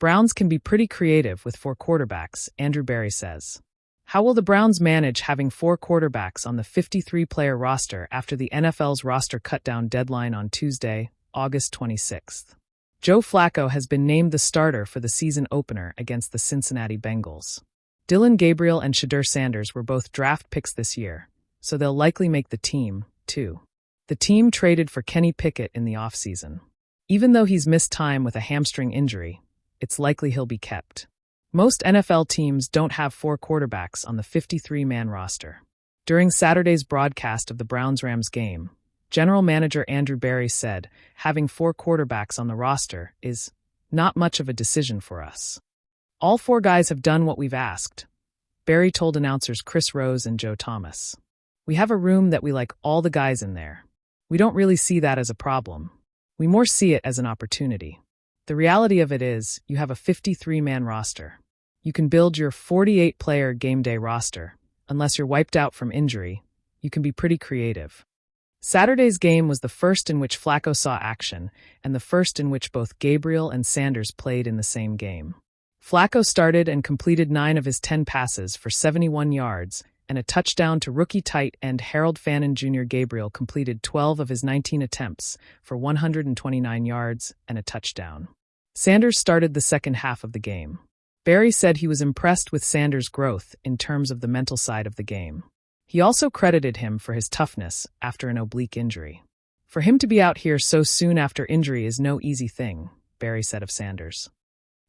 Browns can be pretty creative with 4 quarterbacks, Andrew Berry says. How will the Browns manage having 4 quarterbacks on the 53-player roster after the NFL's roster cutdown deadline on Tuesday, August 26th? Joe Flacco has been named the starter for the season opener against the Cincinnati Bengals. Dillon Gabriel and Shedeur Sanders were both draft picks this year, so they'll likely make the team, too. The team traded for Kenny Pickett in the offseason. Even though he's missed time with a hamstring injury, it's likely he'll be kept. Most NFL teams don't have 4 quarterbacks on the 53-man roster. During Saturday's broadcast of the Browns-Rams game, General Manager Andrew Berry said having 4 quarterbacks on the roster is not much of a decision for us. All 4 guys have done what we've asked, Berry told announcers Chris Rose and Joe Thomas. We have a room that we like all the guys in there. We don't really see that as a problem. We more see it as an opportunity. The reality of it is, you have a 53-man roster. You can build your 48-player game day roster. Unless you're wiped out from injury, you can be pretty creative. Saturday's game was the first in which Flacco saw action, and the first in which both Gabriel and Sanders played in the same game. Flacco started and completed 9 of his 10 passes for 71 yards, and a touchdown to rookie tight end Harold Fannin Jr. Gabriel completed 12 of his 19 attempts for 129 yards and a touchdown. Sanders started the second half of the game. Berry said he was impressed with Sanders' growth in terms of the mental side of the game. He also credited him for his toughness after an oblique injury. For him to be out here so soon after injury is no easy thing, Berry said of Sanders.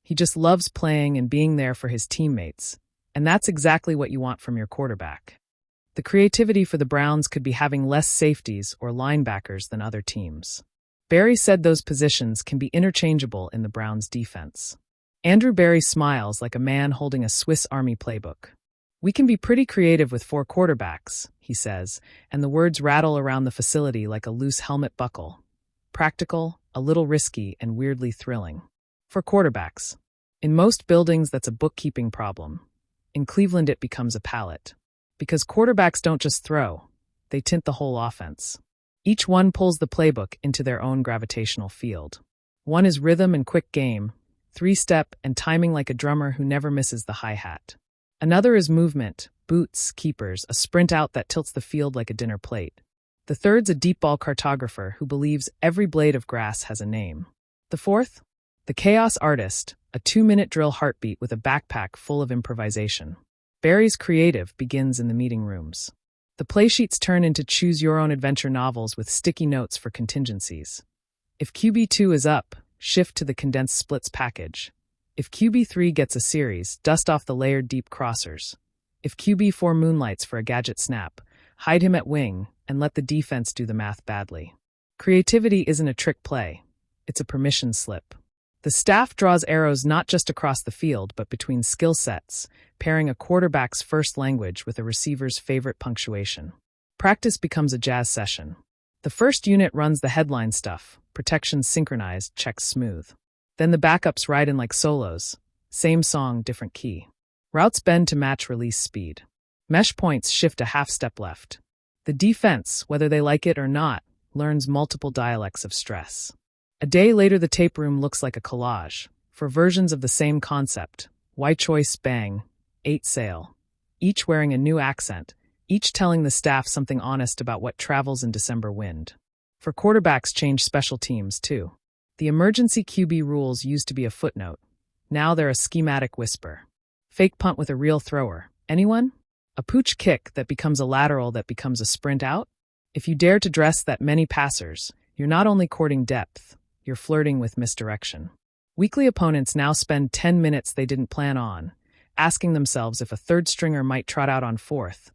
He just loves playing and being there for his teammates, and that's exactly what you want from your quarterback. The creativity for the Browns could be having less safeties or linebackers than other teams. Berry said those positions can be interchangeable in the Browns' defense. Andrew Berry smiles like a man holding a Swiss Army playbook. We can be pretty creative with 4 quarterbacks, he says, and the words rattle around the facility like a loose helmet buckle. Practical, a little risky, and weirdly thrilling. 4 quarterbacks. In most buildings, that's a bookkeeping problem. In Cleveland, it becomes a palette. Because quarterbacks don't just throw, they tint the whole offense. Each one pulls the playbook into their own gravitational field. One is rhythm and quick game, 3-step, and timing like a drummer who never misses the hi-hat. Another is movement, boots, keepers, a sprint out that tilts the field like a dinner plate. The third's a deep ball cartographer who believes every blade of grass has a name. The fourth? The chaos artist, a 2-minute drill heartbeat with a backpack full of improvisation. Berry's creative begins in the meeting rooms. The playsheets turn into choose-your-own-adventure novels with sticky notes for contingencies. If QB2 is up, shift to the condensed splits package. If QB3 gets a series, dust off the layered deep crossers. If QB4 moonlights for a gadget snap, hide him at wing and let the defense do the math badly. Creativity isn't a trick play. It's a permission slip. The staff draws arrows not just across the field but between skill sets, pairing a quarterback's first language with a receiver's favorite punctuation. Practice becomes a jazz session. The first unit runs the headline stuff, protections synchronized, checks smooth. Then the backups ride in like solos. Same song, different key. Routes bend to match release speed. Mesh points shift a half-step left. The defense, whether they like it or not, learns multiple dialects of stress. A day later, the tape room looks like a collage. For versions of the same concept, Why Choice Bang, 8 Sail. Each wearing a new accent, each telling the staff something honest about what travels in December wind. For quarterbacks change special teams, too. The emergency QB rules used to be a footnote. Now they're a schematic whisper. Fake punt with a real thrower. Anyone? A pooch kick that becomes a lateral that becomes a sprint out? If you dare to dress that many passers, you're not only courting depth, you're flirting with misdirection. Weekly opponents now spend 10 minutes they didn't plan on, asking themselves if a third stringer might trot out on 4th,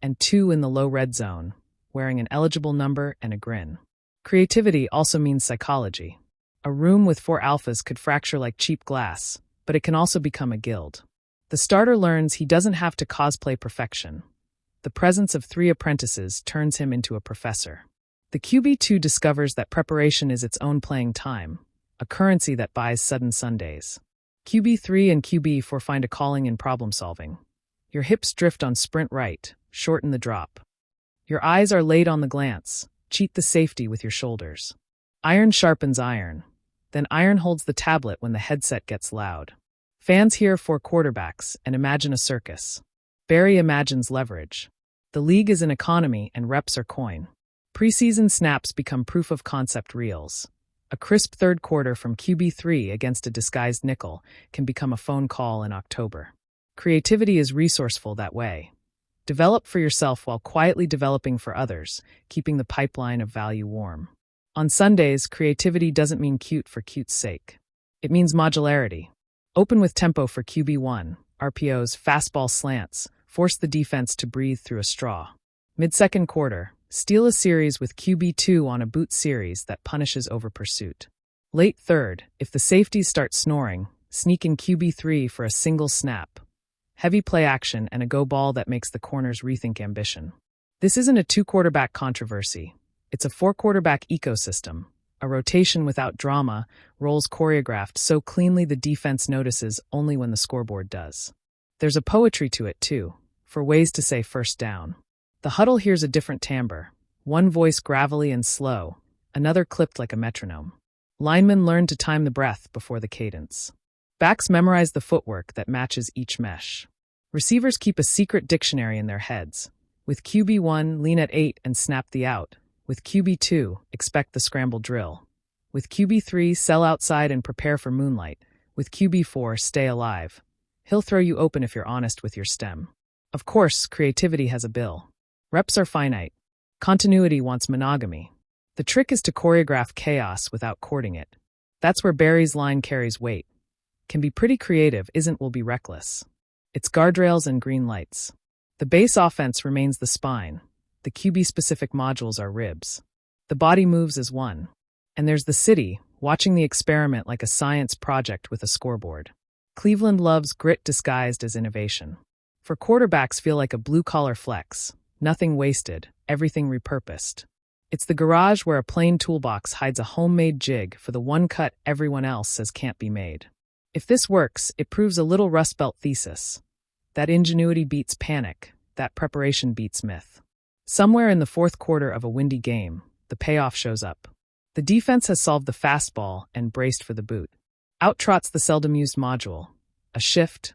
and 2 in the low red zone, wearing an eligible number and a grin. Creativity also means psychology. A room with 4 alphas could fracture like cheap glass, but it can also become a guild. The starter learns he doesn't have to cosplay perfection. The presence of 3 apprentices turns him into a professor. The QB2 discovers that preparation is its own playing time, a currency that buys sudden Sundays. QB3 and QB4 find a calling in problem solving. Your hips drift on sprint right, shorten the drop. Your eyes are laid on the glance, cheat the safety with your shoulders. Iron sharpens iron. Then Iron holds the tablet when the headset gets loud. Fans hear 4 quarterbacks and imagine a circus. Barry imagines leverage. The league is an economy and reps are coin. Preseason snaps become proof-of-concept reels. A crisp third quarter from QB3 against a disguised nickel can become a phone call in October. Creativity is resourceful that way. Develop for yourself while quietly developing for others, keeping the pipeline of value warm. On Sundays, creativity doesn't mean cute for cute's sake. It means modularity. Open with tempo for QB1, RPOs, fastball slants, force the defense to breathe through a straw. Mid-second quarter, steal a series with QB2 on a boot series that punishes over-pursuit. Late third, if the safeties start snoring, sneak in QB3 for a single snap. Heavy play action and a go ball that makes the corners rethink ambition. This isn't a 2-quarterback controversy. It's a 4-quarterback ecosystem. A rotation without drama, roles choreographed so cleanly the defense notices only when the scoreboard does. There's a poetry to it, too, for ways to say first down. The huddle hears a different timbre, one voice gravelly and slow, another clipped like a metronome. Linemen learn to time the breath before the cadence. Backs memorize the footwork that matches each mesh. Receivers keep a secret dictionary in their heads. With QB1, lean at 8 and snap the out. With QB2, expect the scramble drill. With QB3, sell outside and prepare for moonlight. With QB4, stay alive. He'll throw you open if you're honest with your stem. Of course, creativity has a bill. Reps are finite. Continuity wants monogamy. The trick is to choreograph chaos without courting it. That's where Barry's line carries weight. Can be pretty creative, will be reckless. It's guardrails and green lights. The base offense remains the spine. The QB-specific modules are ribs. The body moves as one. And there's the city, watching the experiment like a science project with a scoreboard. Cleveland loves grit disguised as innovation. For quarterbacks feel like a blue-collar flex. Nothing wasted, everything repurposed. It's the garage where a plain toolbox hides a homemade jig for the one cut everyone else says can't be made. If this works, it proves a little Rust Belt thesis. That ingenuity beats panic, that preparation beats myth. Somewhere in the fourth quarter of a windy game, the payoff shows up. The defense has solved the fastball and braced for the boot. Out trots the seldom used module. A shift,